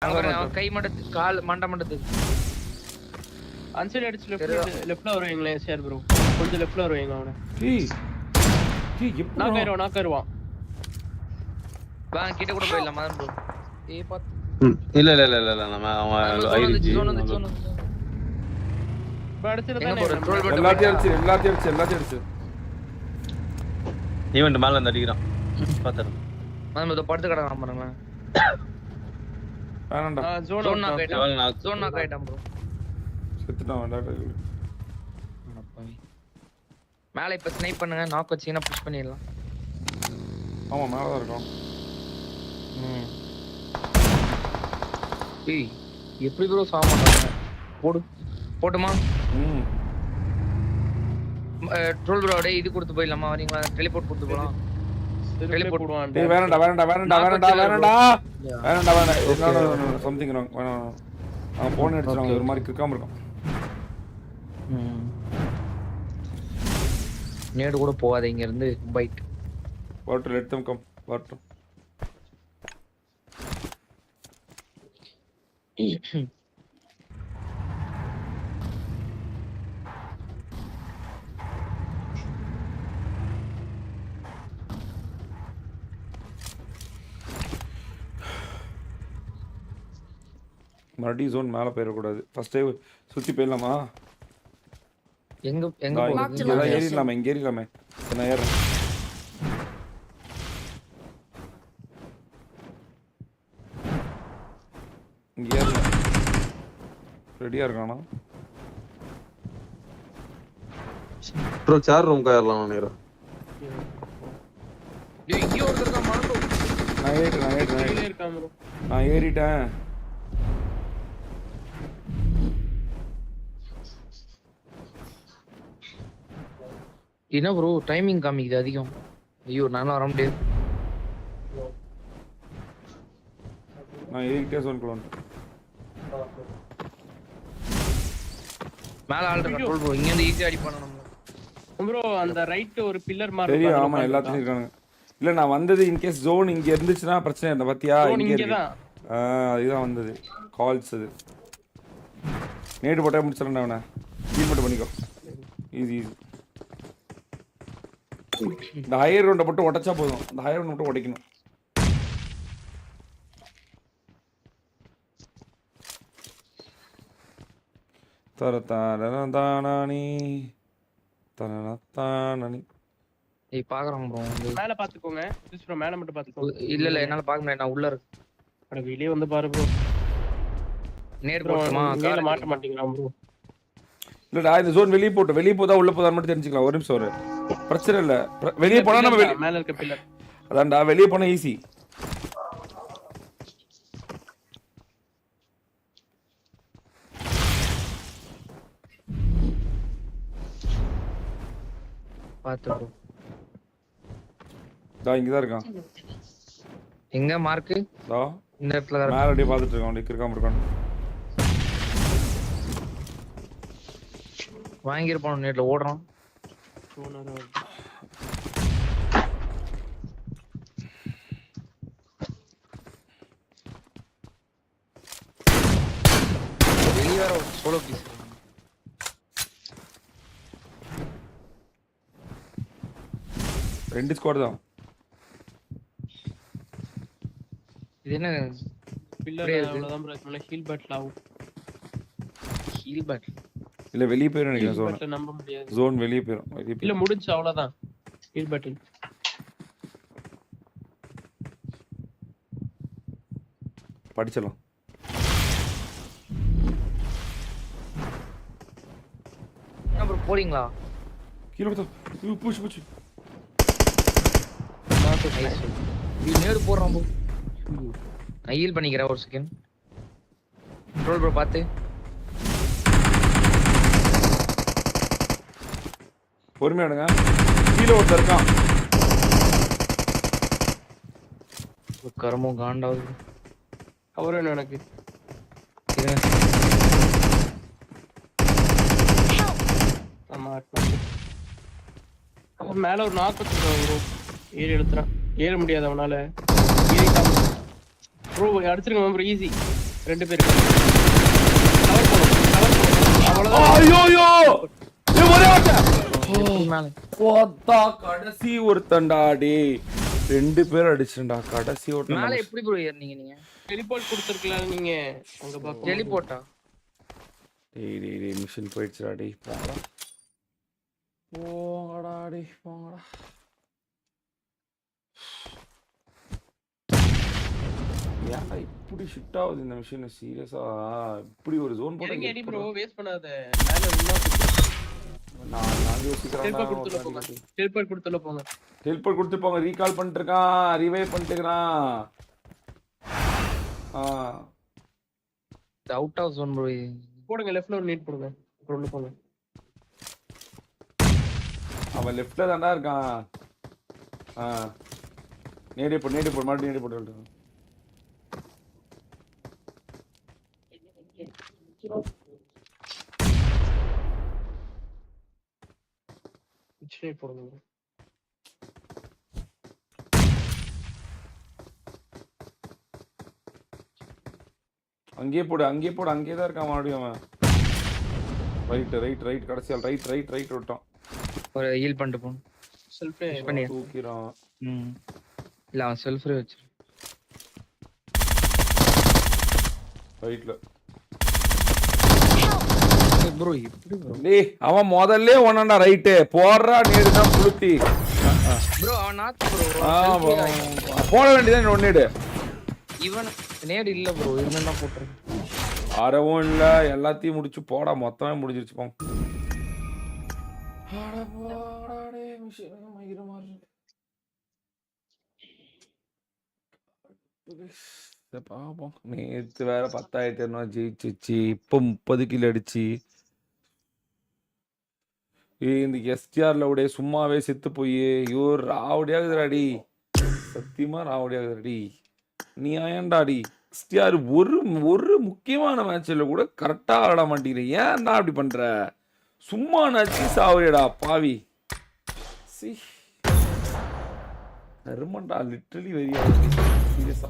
அவன் கை மடத்து கால் மண்டை மண்டத்துக்கு அன்சைட் அடிச்சு லெஃப்ட்ல வருவீங்களே ஷேர் ப்ரோ கொஞ்சம் லெஃப்ட்ல வருவீங்க அவனை நாக் ஆயிருவான் வா கிட்ட கூட போயிடலாம் மதன் ப்ரோ பாத்து இல்ல நம்ம அவன் ஐரிஜி எல்லாத்தையும் அடிச்சு ஈவென்ட் மேல இருந்து அடிக்கிறான் பாத்துறேன் மதன் ப்ரோ படுத்து கிடக்காம பாருங்க வேணாம்டா ஜோன் நாக் ஆயிட்டான் ப்ரோ செத்துட்டான் விளையாட்டு மேல இப்ப ஸ்னைப் பண்ணுங்க நாக் வச்சீங்கன்னா புஷ் பண்ணிடலாம் ஆமா மேல தான் இருக்கும் ஏய் எப்படி ப்ரோ சாவ மாட்டாங்க போட்டுமா ட்ரோல் ப்ரோ டேய் இது கொடுத்து போயிடலாமா வரீங்களா டெலிபோர்ட் கொடுத்து போலாம் டெலிபோர்ட் போடுவான் டேய் வேணாம்டா சம்திங் ராங் வேணாம் அவன் போன் அடிச்சாங்க ஒரு மாதிரி கிக்காம இருக்கும் நேடு கூட போகாத இங்க இருந்து byte water let them come water மறுபடியும் ஜோன் மேலே போயிடக்கூடாது ஃபர்ஸ்டே சுற்றி போயிடலாமா எங்க ஏறிடலாமே இங்கே ஏறிடலாமே நான் ஏறேன் இங்கே ஏறலாம் ரெடியாக இருக்கானா ப்ரோ சார் ரூம் ஏறலாம் நினைக்கிறேன் நான் ஏறிட்டேன் என்ன ப்ரோ டைமிங் காமிக்குது அதிகம் ஐயோ நானும் வர முடியாது நான் ஏறிட்டே சொன்னேன் மேல ஆல்ரெடி கண்ட்ரோல் ப்ரோ இங்க இருந்து ஈஸியா அடி பண்ணனும் ப்ரோ அந்த ரைட் ஒரு பில்லர் மாதிரி தெரியும் ஆமா எல்லாத்தையும் இருக்காங்க இல்ல நான் வந்தது இன் கேஸ் ஜோன் இங்க இருந்துச்சுனா பிரச்சனை இல்ல பாத்தியா இங்க இருக்கு அதுதான் வந்தது கால்ஸ் அது நேட் போட்டா முடிச்சறேன் அவனை ஹீல் மட்டும் பண்ணிக்கோ ஈஸி இந்த ஹையர் ரவுண்ட மட்டும் உடைச்சா போதும் அந்த ஹையர் ரவுண்ட் மட்டும் உடைக்கணும் தரதானதானி தனனதானி ஏய் பாக்குறோம் ப்ரோ மேல பாத்துக்கோங்க ஜஸ்ட் ப்ரோ மேல மட்டும் பாத்துக்கோங்க இல்ல என்னால பாக்க முடியல நான் உள்ள இருக்கு அட வெளிய வந்து பாரு ப்ரோ நேட் போடுமா மேல மாட்ட மாட்டீங்களா ப்ரோ இல்லடா இந்த ஜோன் வெளிய போதா உள்ள போதா மட்டும் தெரிஞ்சுக்கலாம் ஒரு நிமிஷம் ஒரு பிரச்சனை இல்ல வெளிய போனா நம்ம மேல இருக்க பில்லர் அதான்டா வெளிய போனா ஈஸி பாத்து ப்ரோ இங்க தான் இருக்கான் எங்க மார்க் இந்த இடத்துல தான் மேல அப்படியே பாத்துட்டு இருக்கான் இருக்காம வாங்கிருப்பான் நேட்ல ஓடுறான் வெளிய வர சோலோ பீஸ் ரெண்டு ஸ்குவாட் தான் இது என்ன பில்லர் அவ்வளவுதான் ப்ரோ இதுல ஹீல் பேட்ல ஆகும் ஹீல் பேட் இல்ல வெளிய போய் நினைக்கிறேன் ஜோன் பேட்ல நம்ப முடியாது ஜோன் வெளிய போயிடும் இல்ல முடிஞ்சு அவ்வளவுதான் ஹீல் பேட்டில் படிச்சலாம் என்ன ப்ரோ போறீங்களா கீழ வந்து புஷ் நைஸ் இது நேடு போறான் ப்ரோ நான் ஹீல் பண்ணிக்கிறேன் ஒரு செகண்ட் ரோல் ப்ரோ பாத்து பொறுமையா எடுங்க கீழ ஒருத்தர் இருக்கான் கர்மம் காண்டாவது அவர் என்ன எனக்கு மேல ஒரு நாக்கு ப்ரோ ஏறி எடுத்துறான் ஏற முடியாது அவனால ப்ரோ அடிச்சிருங்க ப்ரோ ஈஸி 2 பேர் கவர் போடும் அவ்வளவுதான். ஐயோயோ ஏய் ஒரே வாட்ட எப்படி மேல போத்தா கடைசி ஒருத்தன்டா டேய் 2 பேர் அடிச்சேன்டா கடைசி மேல ஒருத்தன் எப்படி ப்ரோ ஏறினீங்க நீங்க? டெலிபோர்ட் கொடுத்துருக்கலாம் நீங்க அங்க பாக்க. டெலிபோர்ட்டா? டேய் மிஷன் போயிடுச்சுடா டேய் போங்கடா டேய் போங்கடா. ஏன் இப்படி ஷிட் ஆகுது இந்த மிஷின் சீரியஸா இப்படி ஒரு ஜோன் இறங்கி அடி ப்ரோ, போட்டு வேஸ்ட் பண்ணாத. மேல உள்ள நான் யோசிக்கிறேன் டெலிபோர்ட் கொடுத்துல போங்க. டெலிபோர்ட் கொடுத்துல போங்க. ஹெல்ப்பர் கொடுத்துருப்பாங்க ரீகால் பண்ணிட்டு இருக்கான் ரிவைவ் பண்ணிட்டு இருக்கான். Out of zone bro. போடுங்க லெஃப்ட்ல ஒரு நீட் போடுங்க. அப்புறம் உள்ள போங்க. அவன் லெஃப்ட்ல தான்டா இருக்கான். நேரே போடு மறுபடியும் நேரே போட்டு இச்சே போடுங்க. அங்கேயே போடு அங்கேயே தான் இருக்கான் மறுபடியும் அவன். ரைட் கடைசியால் ரைட் விட்டான். ஒரு ஹீல் பண்ணிட்டு போணும். செல்ஃப் பண்ணி தூக்கிறான். இல்ல அவன் செல்ஃப் ரே வச்சு ரைட்ல ப்ரோ இப்படி ப்ரோ. டேய் அவன் முதல்ல ஒண்ணாண்டா ரைட் போறா நேடு தான் புளுத்தி. ப்ரோ அவன் நாத்து ப்ரோ. போட வேண்டியதான் ஒன்னேடு. இவன் நேடு இல்ல ப்ரோ, இருந்தா போட்டுறேன். அறவும் இல்ல எல்லாத்தையும் முடிச்சு போடா மொத்தமே முடிஞ்சிருச்சு போங்க. பாப்போம். நேத்து வேற 10,200 ஜெயிச்சிச்சு, இப்ப 30 கிலோ அடிச்சு. இந்த எஸ்டிஆர்ல உடைய சும்மாவே செத்து போய் ஐயோ ராவடியாகுதுடாடி, சத்தியமா ராவடியாகுதுடாடி. நீ ஏன்டாடி எஸ்டிஆர் ஒரு முக்கியமான மேட்ச்ல கூட கரெக்டா ஆட மாட்டேங்கிற, ஏன் தான் அப்படி பண்ற? சும்மா நச்சு சாவரியடா பாவி. கருமண்டா லிட்டரலி வெரியா சீரியஸா.